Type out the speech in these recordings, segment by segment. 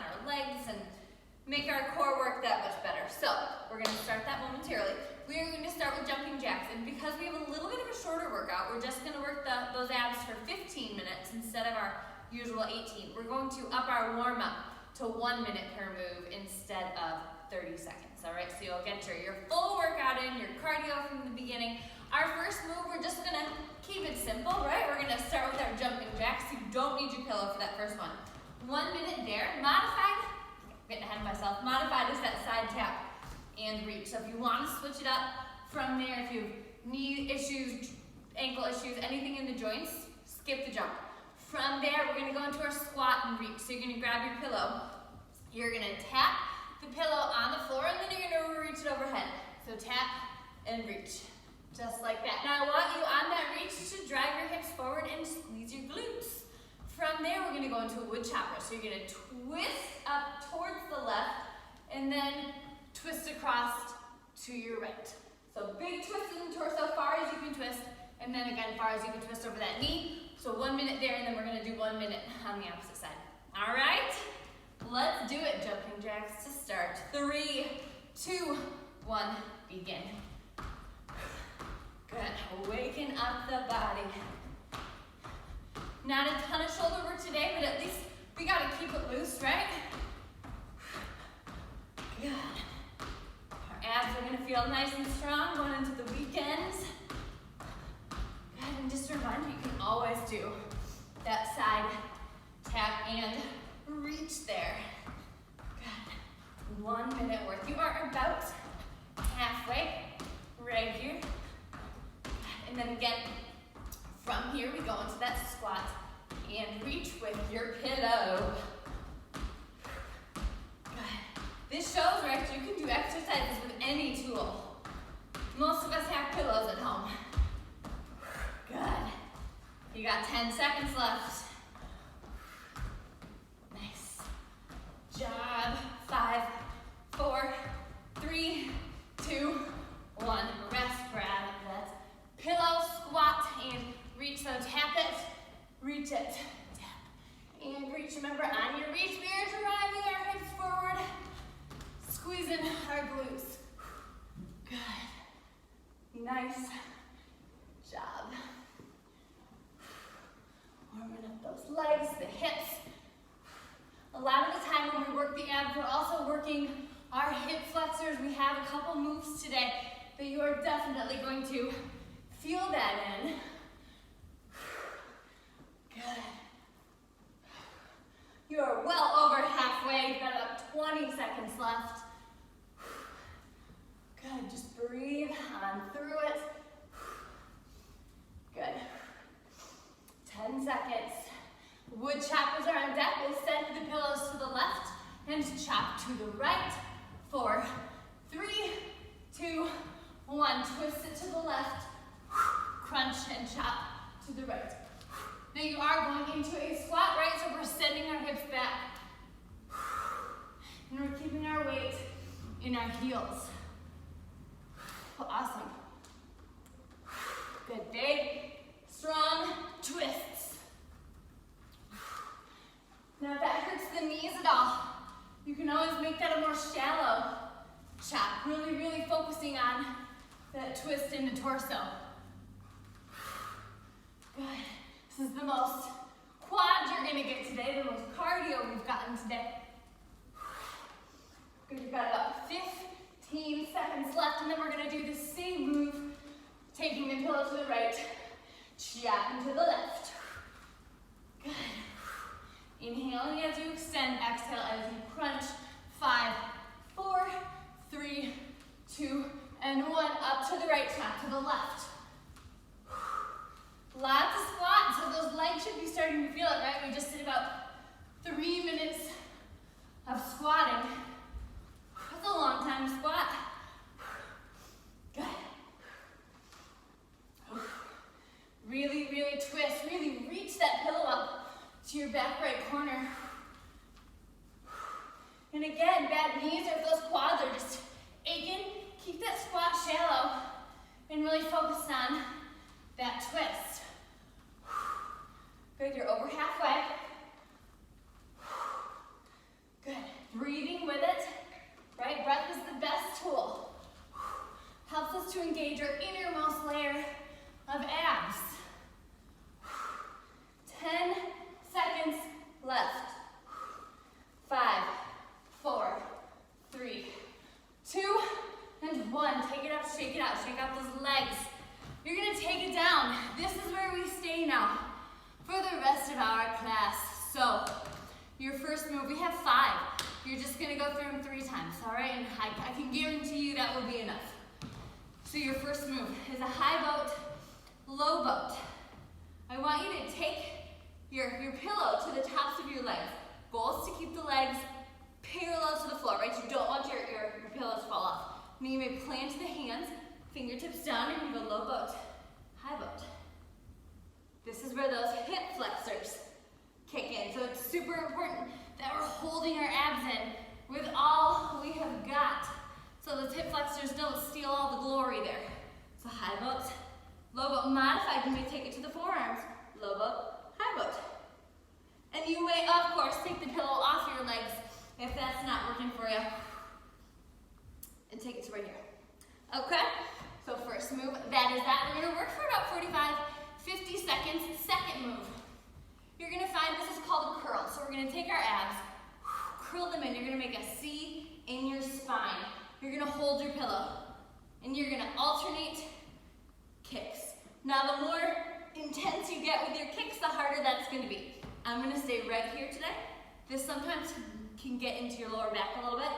on our legs and make our core work that much better. So we're going to start that momentarily. We are going to start with jumping jacks, and because we have a little bit of a shorter workout, we're just going to work those abs for 15 minutes instead of our usual 18. We're going to up our warm-up to 1 minute per move instead of 30 seconds, all right? So you'll get your full workout in, your cardio from the beginning. Our first move, we're just going to keep it simple, right? We're going to start with our jumping jacks. You don't need your pillow for that first one. 1 minute there. Modified, getting ahead of myself, modified is that side tap and reach. So if you want to switch it up from there, if you have knee issues, ankle issues, anything in the joints, skip the jump. From there, we're going to go into our squat and reach. So you're going to grab your pillow. You're going to tap the pillow on the floor, and then you're going to reach it overhead. So tap and reach, just like that. Now I want you on that reach to drive your hips forward and squeeze your glutes. From there, we're going to go into a wood chopper. So you're going to twist up towards the left, and then twist across to your right. So big twist in the torso, far as you can twist, and then again, far as you can twist over that knee. So 1 minute there, and then we're gonna do 1 minute on the opposite side. All right, let's do it. Jumping jacks to start. 3, 2, 1, begin. Good, waking up the body. Not a ton of shoulder work today, but at least we gotta keep it loose, right? Good. Abs are going to feel nice and strong going into the weekends. Good, and just a reminder, you can always do that side tap and reach there. Good. 1 minute worth. You are about halfway right here. And then again, from here we go into that squat and reach with your pillow. This shows, right, you can do exercises with any tool. Most of us have pillows at home. Good. You got 10 seconds left. Nice. Job. 5, 4, 3, 2, 1. Rest, grab that pillow, squat, and reach. So tap it, reach it, tap, and reach. Remember, on your reach, we are driving our hips forward. Squeezing our glutes. Good. Nice job. Warming up those legs, the hips. A lot of the time when we work the abs, we're also working our hip flexors. We have a couple moves today that you are definitely going to feel that in. Good. You are well over halfway. You've got about 20 seconds left. Good, just breathe on through it. Good. 10 seconds. Wood choppers are on deck. We'll send the pillows to the left and chop to the right. 4, 3, 2, 1. Twist it to the left. Crunch and chop to the right. Now you are going into a squat, right? So we're sending our hips back. And we're keeping our weight in our heels. Awesome. Good, big, strong twists. Now if that hurts the knees at all, you can always make that a more shallow chop. Really, really focusing on that twist in the torso. Good. This is the most quad you're gonna get today, the most cardio we've gotten today. Good, you've got about 15 seconds left, and then we're gonna do the same move, taking the pillow to the right, chopping to the left. Good. Inhaling as you extend, exhale as you crunch. 5, 4, 3, 2, and 1. Up to the right, chop to the left. Lots of squats, so those legs should be starting to feel it, right? We just did about 3 minutes of squatting. That's a long time to squat. Good. Really, really twist, really reach that pillow up to your back right corner. And again, bad knees or if those quads are just aching, keep that squat shallow and really focus on that twist. Good, you're over halfway. Good. You're gonna take it down. This is where we stay now for the rest of our class. So, your first move, we have 5. You're just gonna go through them 3 times, all right? And I can guarantee you that will be enough. So your first move is a high boat, low boat. I want you to take your pillow to the tops of your legs. Goal is to keep the legs parallel to the floor, right? You don't want your pillows to fall off. Now you may plant the hands, fingertips down, and you go low boat, high boat. This is where those hip flexors kick in. So it's super important that we're holding our abs in with all we have got. So those hip flexors don't steal all the glory there. So high boat, low boat. Modified, you may take it to the forearms. Low boat, high boat. And you may, of course, take the pillow off your legs if that's not working for you. And take it to right here. Okay? So first move, that is that. We're gonna work for about 45, 50 seconds. Second move. You're gonna find this is called a curl. So we're gonna take our abs, curl them in. You're gonna make a C in your spine. You're gonna hold your pillow. And you're gonna alternate kicks. Now the more intense you get with your kicks, the harder that's gonna be. I'm gonna stay right here today. This sometimes can get into your lower back a little bit.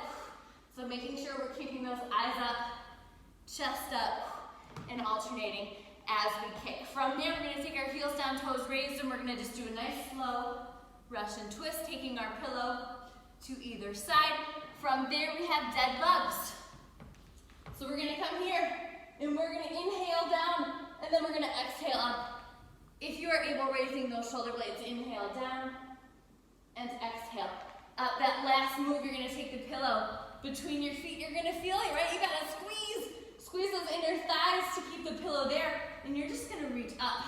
So making sure we're keeping those eyes up, chest up, and alternating as we kick. From there, we're gonna take our heels down, toes raised, and we're gonna just do a nice slow Russian twist, taking our pillow to either side. From there, we have dead bugs. So we're gonna come here, and we're gonna inhale down, and then we're gonna exhale up. If you are able, raising those shoulder blades, inhale down, and exhale up. That last move, you're gonna take the pillow between your feet. You're gonna feel it, right? You gotta squeeze those inner thighs to keep the pillow there, and you're just gonna reach up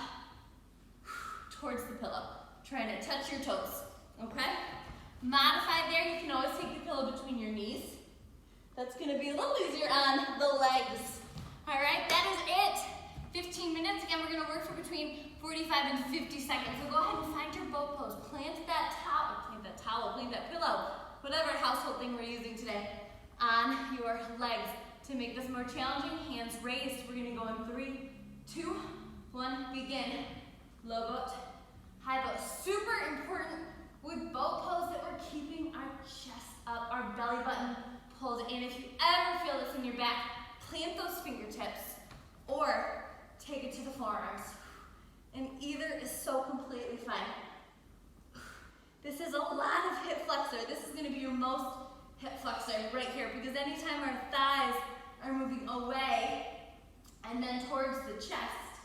towards the pillow, trying to touch your toes, okay? Modified there, you can always take the pillow between your knees. That's gonna be a little easier on the legs. All right, that is it. 15 minutes, again, we're gonna work for between 45 and 50 seconds. So go ahead and find your boat pose. Plant that pillow, whatever household thing we're using today, on your legs. To make this more challenging, hands raised. We're gonna go in 3, 2, 1, begin. Low boat, high boat. Super important with boat pose that we're keeping our chest up, our belly button pulled in. If you ever feel this in your back, plant those fingertips or take it to the forearms. And either is so completely fine. This is a lot of hip flexor. This is gonna be your most hip flexor right here, because anytime our thighs are moving away and then towards the chest,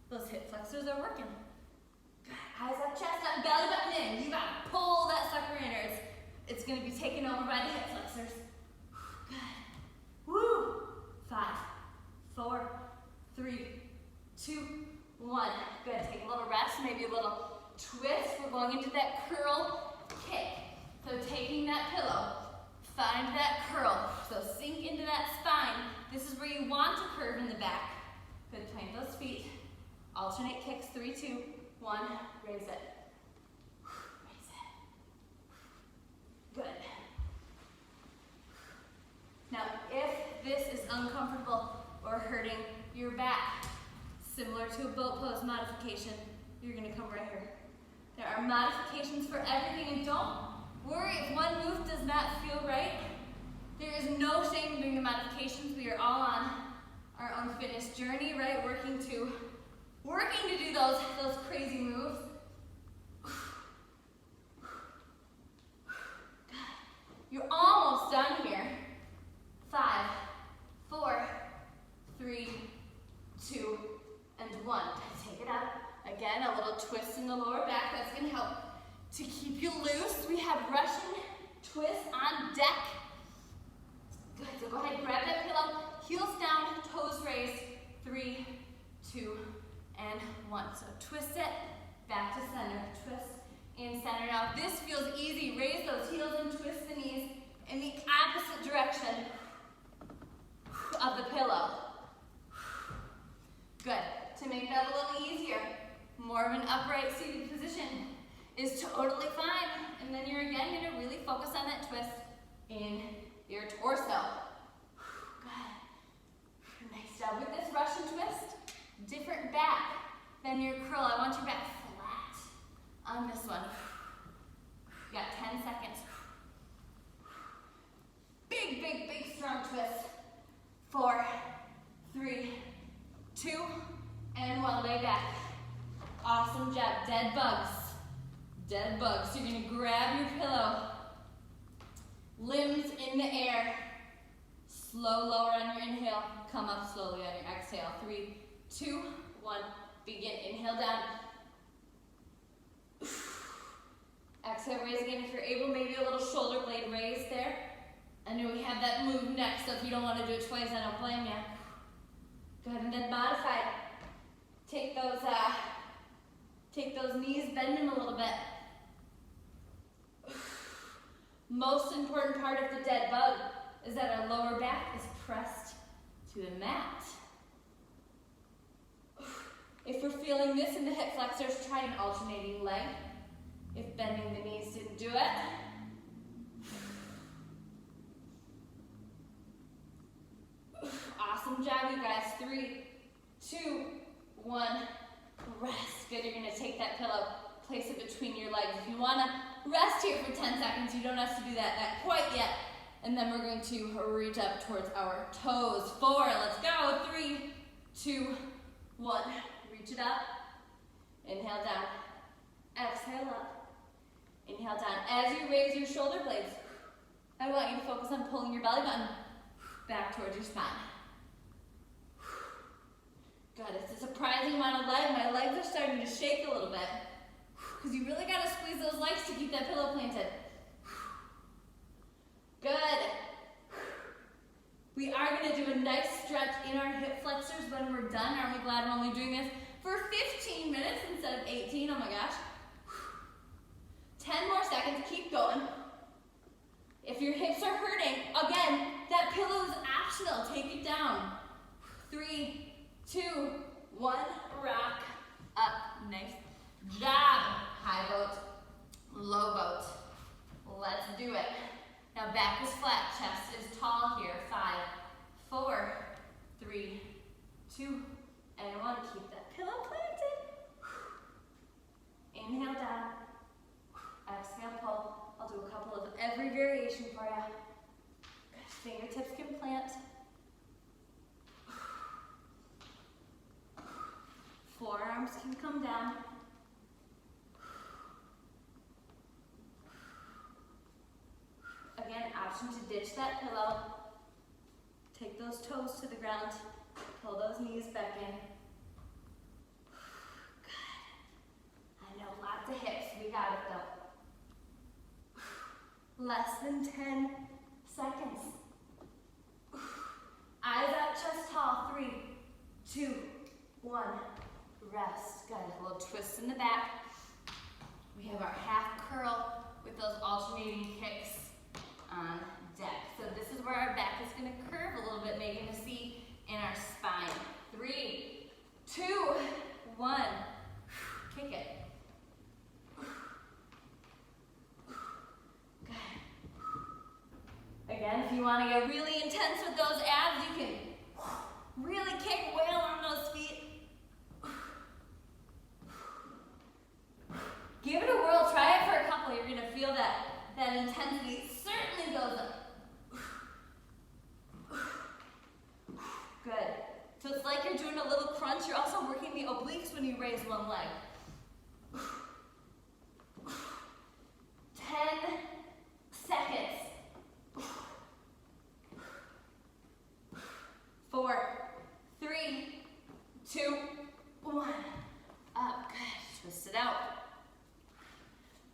those hip flexors are working. Good. Eyes up, chest up, belly button in. You gotta pull that sucker in, or it's gonna be taken over by the hip flexors. Good. Woo. 5, 4, 3, 2, 1. Good. Take a little rest, maybe a little twist. We're going into that curl kick. So taking that pillow, find that curl. So sink into that spine. This is where you want to curve in the back. Good, plant those feet. Alternate kicks, 3, 2, 1, raise it. Raise it. Good. Now, if this is uncomfortable or hurting your back, similar to a boat pose modification, you're gonna come right here. There are modifications for everything, and don't worry if one move does not feel right. There is no shame in doing the modifications. We are all on our own fitness journey, right? Working to do those crazy moves. You're almost done here. 5, 4, 3, 2, and 1. Take it out. Again, a little twist in the lower back. That's going to help to keep you loose. We have Russian twist on deck. Good, so go ahead, grab that pillow, heels down, toes raised. 3, 2, and 1. So twist it, back to center, twist in center. Now this feels easy. Raise those heels and twist the knees in the opposite direction of the pillow. Good. To make that a little easier, more of an upright seated position is totally fine. And then you're again going to really focus on that twist in your torso. Good. Nice job. job. With this Russian twist, different back than your curl. I want your back flat on this one. You got 10 seconds. Big, big, big strong twist. 4, 3, 2, and 1. Lay back. Awesome job. Dead bugs. Dead bugs. So you're going to grab your pillow. Limbs in the air. Slow lower on your inhale. Come up slowly on your exhale. 3, 2, 1. Begin. Inhale down. Exhale, raise again. If you're able, maybe a little shoulder blade raise there. I know we have that move next, so if you don't want to do it twice, I don't blame you. Go ahead and then modify it. Take those knees, bend them a little bit. Most important part of the dead bug is that our lower back is pressed to the mat. If we're feeling this in the hip flexors, try an alternating leg. If bending the knees didn't do it. Awesome job, you guys. 3, 2, 1. Rest. Good. You're going to take that pillow, place it between your legs. If you want to rest here for 10 seconds, you don't have to do that not quite yet. And then we're going to reach up towards our toes. 4. Let's go. 3, 2, 1. Reach it up. Inhale down. Exhale up. Inhale down. As you raise your shoulder blades, I want you to focus on pulling your belly button back towards your spine. Good. It's a surprising amount of leg. My legs are starting to shake a little bit because you really got to squeeze those legs to keep that pillow planted. Good. We are going to do a nice stretch in our hip flexors when we're done. Aren't we glad we're only doing this for 15 minutes instead of 18? Oh my gosh. 10 more seconds. Keep going. If your hips are hurting, again, that pillow is optional. Take it down. 3, 2, 1. Rock up. Nice job. High boat, low boat. Let's do it. Now back is flat, chest is tall here. 5, 4, 3, 2, and 1. Keep that pillow planted. Inhale down. Exhale, pull. I'll do a couple of every variation for you. Fingertips can plant. Forearms can come down. Again, option to ditch that pillow. Take those toes to the ground. Pull those knees back in. Good. I know, lots of hips. We got it though. Less than 10 seconds. Eyes up, chest tall. 3, 2, 1. Rest. Good. A little twist in the back. We have our half curl with those alternating kicks on deck. So this is where our back is going to curve a little bit, making a C in our spine. 3, 2, 1. Kick it. Again, if you want to get really intense with those abs, you can really kick, wail on those feet. Give it a whirl, try it for a couple. You're going to feel that intensity certainly goes up. Good. So it's like you're doing a little crunch. You're also working the obliques when you raise one leg. 10 seconds. 4, 3, 2, 1. Up. Good. Twist it out.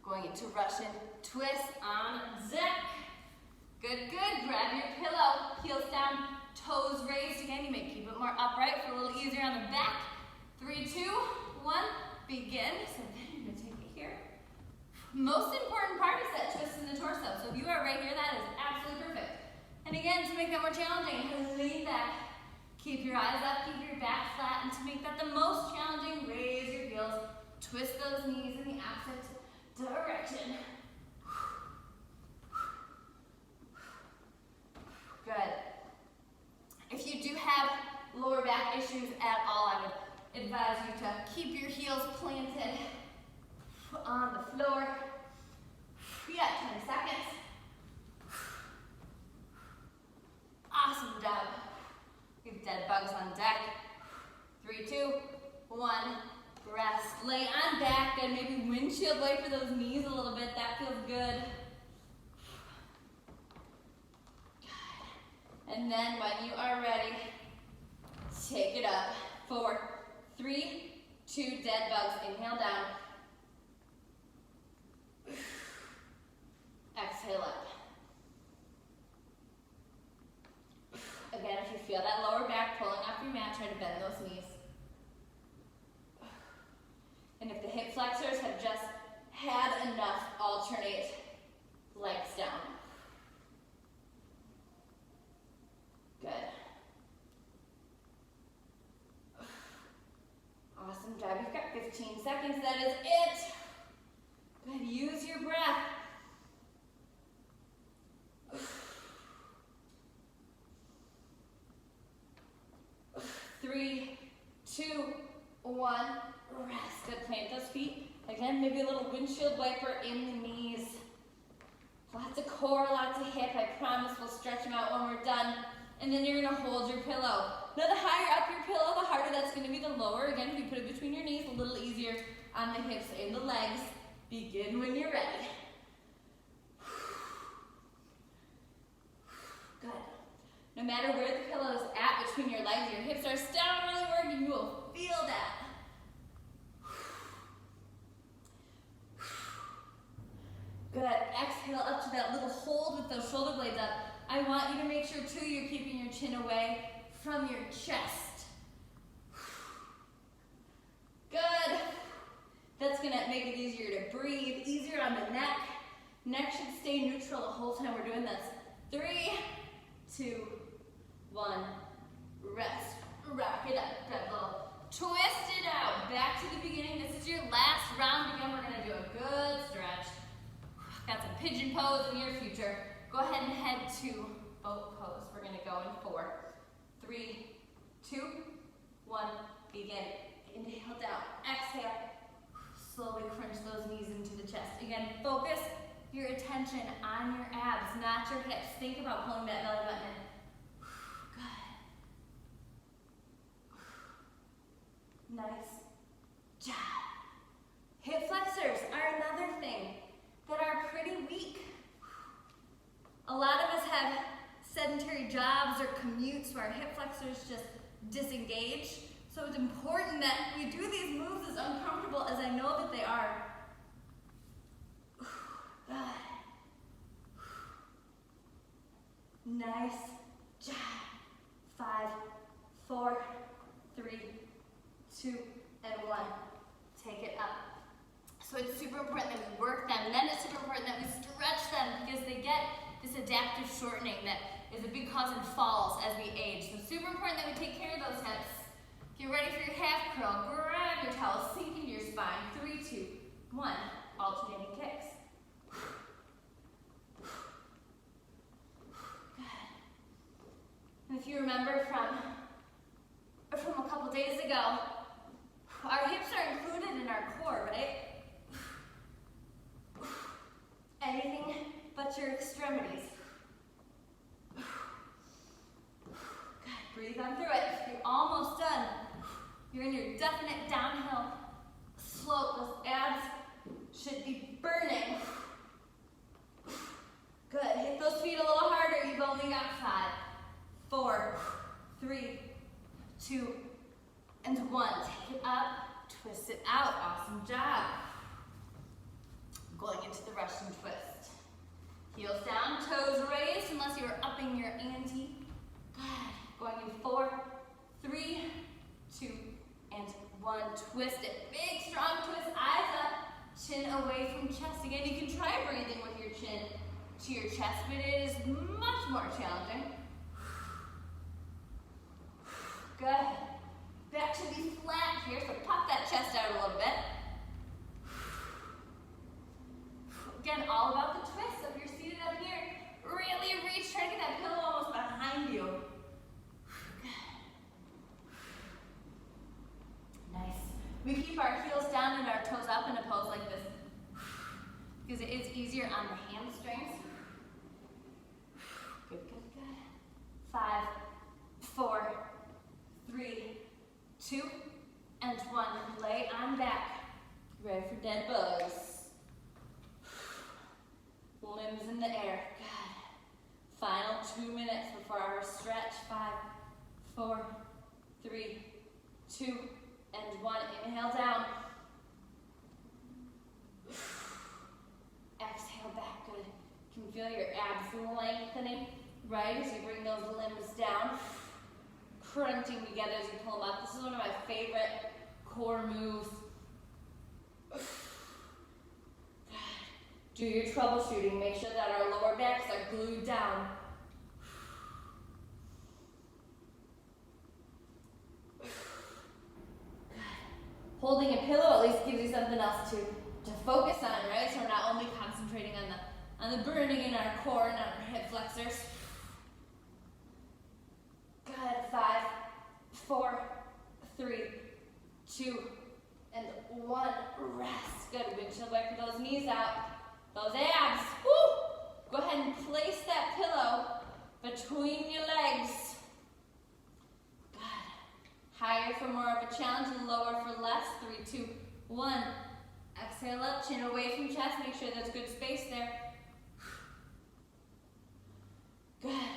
Going into Russian twist on deck. Good, good. Grab your pillow. Heels down. Toes raised. Again, you may keep it more upright for a little easier on the back. 3, 2, 1. Begin. So then you're going to take it here. Most important part is that twist in the torso. So if you are right here, that is absolutely perfect. And again, to make that more challenging, lean back. Keep your eyes up, keep your back flat, and to make that the most challenging, raise your heels, twist those knees in the opposite direction. Good. If you do have lower back windshield wiper for those knees a little bit. That feels good. And then when you are ready, take it up. 4, 3, 2, dead bugs. Inhale down. Exhale up. Again, if you feel that lower back pulling off your mat, try to bend those knees. And if the hip flexors have just had enough, alternate legs down. Good. Awesome job. You've got 15 seconds. That is it. Good. Use your breath. 3, 2, 1. Rest. Good. Plant those feet. Again, maybe a little windshield wiper in the knees. Lots of core, lots of hip. I promise we'll stretch them out when we're done. And then you're going to hold your pillow. Now the higher up your pillow, the harder that's going to be the lower. Again, if you put it between your knees, a little easier on the hips and the legs. Begin when you're ready. Good. No matter where the pillow is at between your legs, your hips are still really working. You will feel that. Good. Exhale up to that little hold with those shoulder blades up. I want you to make sure, too, you're keeping your chin away from your chest. Good. That's going to make it easier to breathe, easier on the neck. Neck should stay neutral the whole time we're doing this. 3, 2, 1. Rest. Rock it up. Good. Little twist it out. Back to the beginning. This is your last round. Again, we're going to do a good stretch. Got some pigeon pose in your future. Go ahead and head to boat pose. We're going to go in 4, 3, 2, 1. Begin. Inhale down. Exhale. Slowly crunch those knees into the chest. Again, focus your attention on your abs, not your hips. Think about pulling that belly button in. Good. Nice job. Hip flexors are another thing that are pretty weak. A lot of us have sedentary jobs or commutes where our hip flexors just disengage. So it's important that we do these moves as uncomfortable as I know that they are. Good. Nice job. 5, 4, 3, 2, and 1. Take it up. So it's super important that we work them, and then it's super important that we stretch them because they get this adaptive shortening that is a big cause in falls as we age. So super important that we take care of those hips. Get ready for your half curl. Grab your towel, sink into your spine. 3, 2, 1. Alternating kicks. Good. And if you remember from a couple days ago, our hips are included in our core, right? Anything but your extremities. Good. Breathe on through it. You're almost done. You're in your definite downhill slope. Those abs should be burning. Good. Hit those feet a little harder. You've only got 5, 4, 3, 2, and 1. Take it up. Twist it out. Awesome job. Going into the Russian twist. Heels down, toes raised, unless you are upping your ante. Good. Going in 4, 3, 2, and 1. Twist it. Big, strong twist. Eyes up. Chin away from chest. Again, you can try breathing with your chin to your chest, but it is much more challenging. Good. Back to be flat here, so pop that chest out a little bit. Again, all about the twist. So if you're seated up here, really reach, try to get that pillow almost behind you. Nice. We keep our heels down and our toes up in a pose like this because it is easier on the hamstrings. Good, good, good. 5, 4, 3, 2, and 1. Lay on back. Ready for dead bugs. 2 minutes before our stretch. 5, 4, 3, 2, and 1. Inhale down. Exhale back, good. You can feel your abs lengthening, right, as you bring those limbs down. Crunching together as you pull them up. This is one of my favorite core moves. Do your troubleshooting. Make sure that our lower backs are glued down. Holding a pillow at least gives you something else to focus on, right? So we're not only concentrating on the burning in our core and our hip flexors. Good. 5, 4, 3, 2, and 1. Rest. Good. Windshield wiper those knees out. Those abs. Woo! Go ahead and place that pillow between your legs. Good. Higher for more of a challenge and lower for less. 3, 2, 1. Exhale up, chin away from chest. Make sure there's good space there. Good.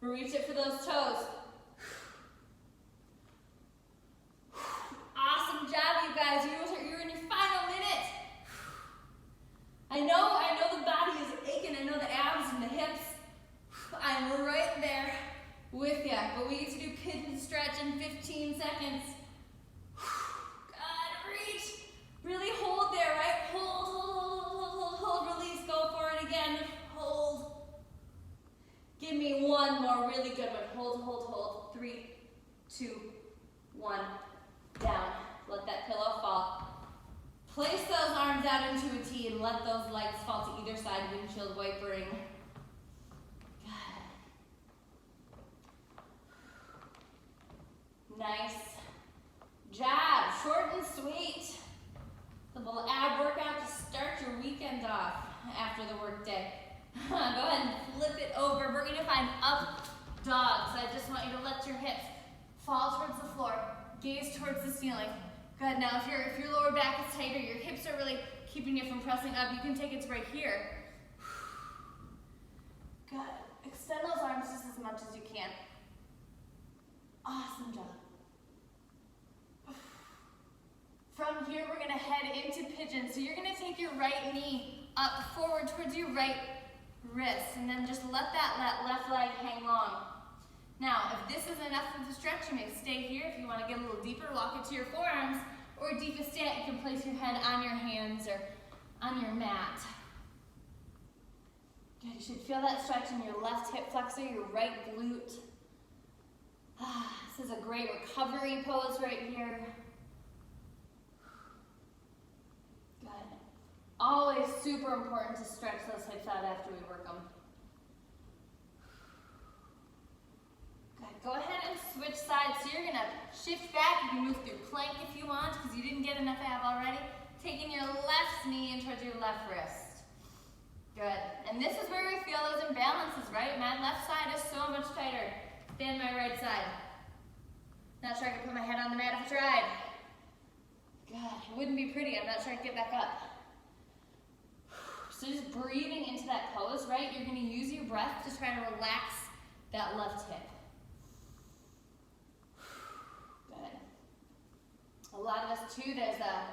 Reach it for those toes. Awesome job, you guys. You're in your final minute. I know the body is aching. I know the abs and the hips. I'm right there with you. But we get to do pigeon stretch in 15 seconds. God, reach. Really hold there, right? Hold, release, go for it again. Hold. Give me one more really good one. Hold. 3, 2, 1. Down. Let that pillow fall. Place those arms out into a T and let those legs fall to either side, windshield wipering. Good. Nice job. Short and sweet. A little ab workout to start your weekend off after the work day. Go ahead and flip it over. We're going to find up dogs. I just want you to let your hips fall towards the floor. Gaze towards the ceiling. Good. Now, if your lower back is tighter, your hips are really keeping you from pressing up, you can take it to right here. Good. Extend those arms just as much as you can. Awesome job. From here, we're going to head into pigeon. So you're going to take your right knee up forward towards your right wrist, and then just let that left leg hang long. Now, if this is enough of the stretch, you may stay here. If you want to get a little deeper, walk it to your forearms, or deepest stand, you can place your head on your hands or on your mat. Good, you should feel that stretch in your left hip flexor, your right glute. This is a great recovery pose right here. Good. Always super important to stretch those hips out after we work them. Go ahead and switch sides. So you're going to shift back. You can move through plank if you want because you didn't get enough ab already. Taking your left knee in towards your left wrist. Good. And this is where we feel those imbalances, right? My left side is so much tighter than my right side. Not sure I could put my head on the mat if I tried. God, it wouldn't be pretty. I'm not sure I could get back up. So just breathing into that pose, right? You're going to use your breath to try to relax that left hip. A lot of us too, there's a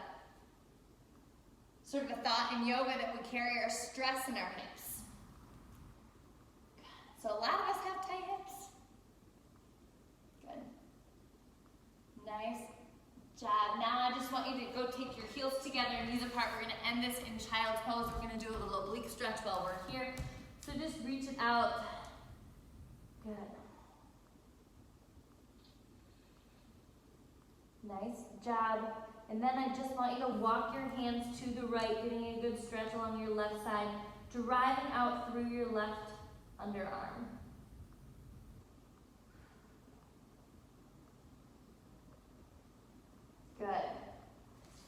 sort of a thought in yoga that we carry our stress in our hips. So a lot of us have tight hips. Good. Nice job. Now I just want you to go take your heels together and knees apart. We're going to end this in child's pose. We're going to do a little oblique stretch while we're here. So just reach it out. Good. Nice job. And then I just want you to walk your hands to the right, getting a good stretch along your left side, driving out through your left underarm. Good.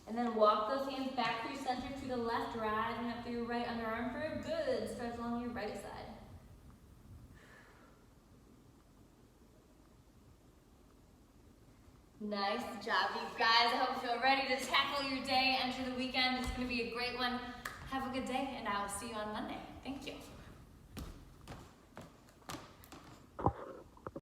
And then walk those hands back through center to the left, driving up through your right underarm for a good stretch along your right side. Nice job, you guys. I hope you feel ready to tackle your day, enter the weekend. It's going to be a great one. Have a good day, and I will see you on Monday. Thank you.